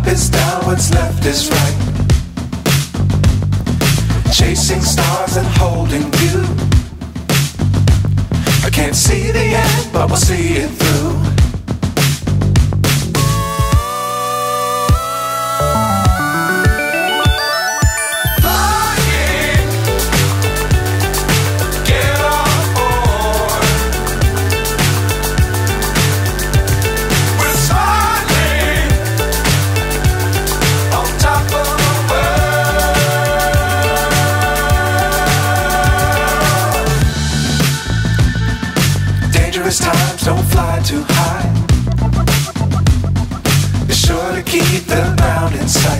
is down, what's left is right. Chasing stars and holding you. I can't see the end, but we'll see it through. Times don't fly too high. Be sure to keep the ground in sight.